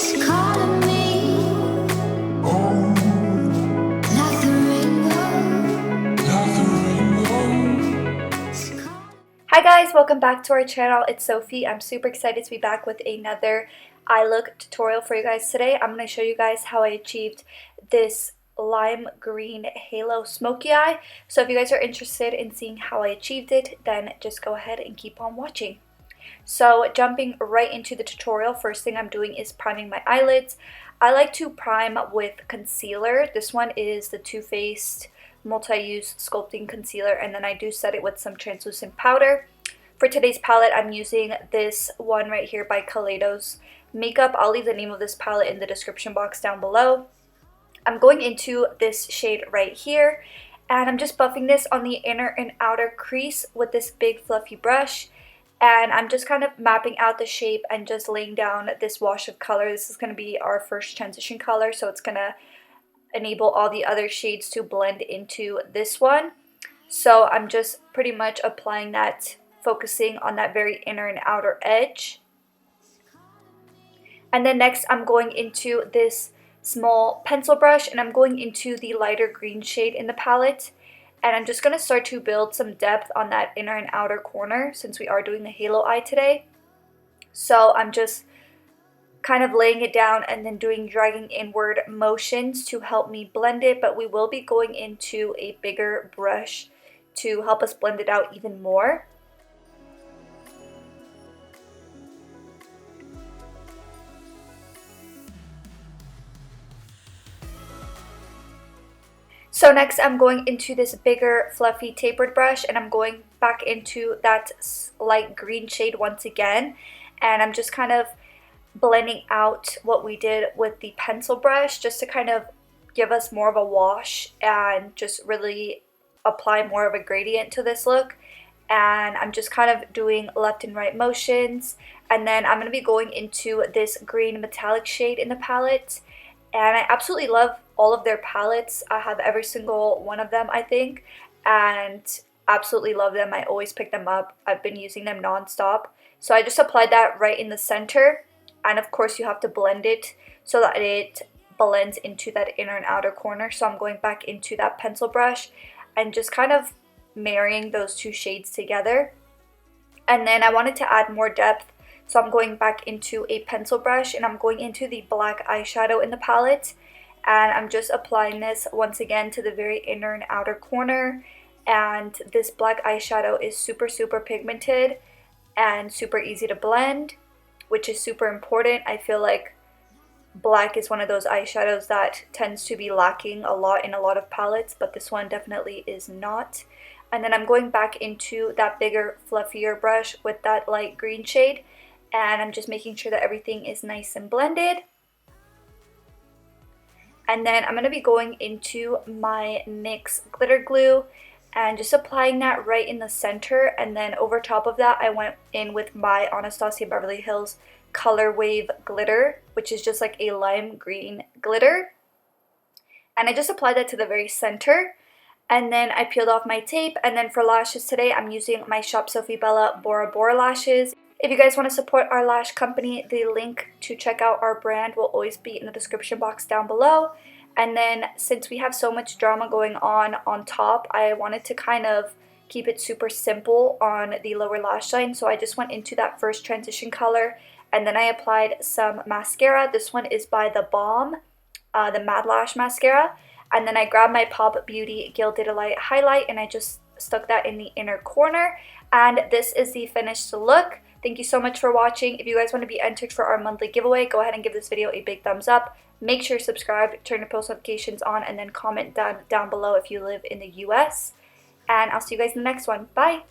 Hi guys, welcome back to our channel. It's Sophie. I'm super excited to be back with another eye look tutorial for you guys today. I'm going to show you guys how I achieved this lime green halo smoky eye. So if you guys are interested in seeing how I achieved it, then just go ahead and keep on watching. So jumping right into the tutorial, first thing I'm doing is priming my eyelids. I like to prime with concealer. This one is the Too Faced multi-use sculpting concealer, and then I do set it with some translucent powder. For today's palette, I'm using this one right here by Kaleidos Makeup. I'll leave the name of this palette in the description box down below. I'm going into this shade right here, and I'm just buffing this on the inner and outer crease with this big fluffy brush, and I'm just kind of mapping out the shape and just laying down this wash of color. This is going to be our first transition color, so it's going to enable all the other shades to blend into this one. So I'm just pretty much applying that, focusing on that very inner and outer edge. And then next I'm going into this small pencil brush, and I'm going into the lighter green shade in the palette, and I'm just going to start to build some depth on that inner and outer corner since we are doing the halo eye today. So I'm just kind of laying it down and then dragging inward motions to help me blend it, but we will be going into a bigger brush to help us blend it out even more. So next I'm going into this bigger fluffy tapered brush, and I'm going back into that light green shade once again, and I'm just kind of blending out what we did with the pencil brush just to kind of give us more of a wash and just really apply more of a gradient to this look. And I'm just kind of doing left and right motions, and then I'm going to be going into this green metallic shade in the palette, and I absolutely love all of their palettes. I have every single one of them, I think, and absolutely love them. I always pick them up. I've been using them non-stop. So I just applied that right in the center. And of course you have to blend it so that it blends into that inner and outer corner. So I'm going back into that pencil brush and just kind of marrying those two shades together. And then I wanted to add more depth, so I'm going back into a pencil brush, and I'm going into the black eyeshadow in the palette. And I'm just applying this once again to the very inner and outer corner. And this black eyeshadow is super pigmented and super easy to blend, which is super important. I feel like black is one of those eyeshadows that tends to be lacking a lot in a lot of palettes, but this one definitely is not. And then I'm going back into that bigger, fluffier brush with that light green shade, and I'm just making sure that everything is nice and blended. And then I'm going to be going into my NYX glitter glue and just applying that right in the center, and then over top of that I went in with my Anastasia Beverly Hills Color Wave glitter, which is just like a lime green glitter, and I just applied that to the very center. And then I peeled off my tape, and then for lashes today I'm using my Shop Sophie Bella Bora lashes. If you guys want to support our lash company, the link to check out our brand will always be in the description box down below. And then since we have so much drama going on top, I wanted to kind of keep it super simple on the lower lash line. So I just went into that first transition color, and then I applied some mascara. This one is by The Balm, the Mad Lash Mascara. And then I grabbed my Pop Beauty Gilded Light Highlight, and I just stuck that in the inner corner. And this is the finished look. Thank you so much for watching. If you guys want to be entered for our monthly giveaway, go ahead and give this video a big thumbs up. Make sure you're subscribed, turn your post notifications on, and then comment down below if you live in the US. And I'll see you guys in the next one. Bye!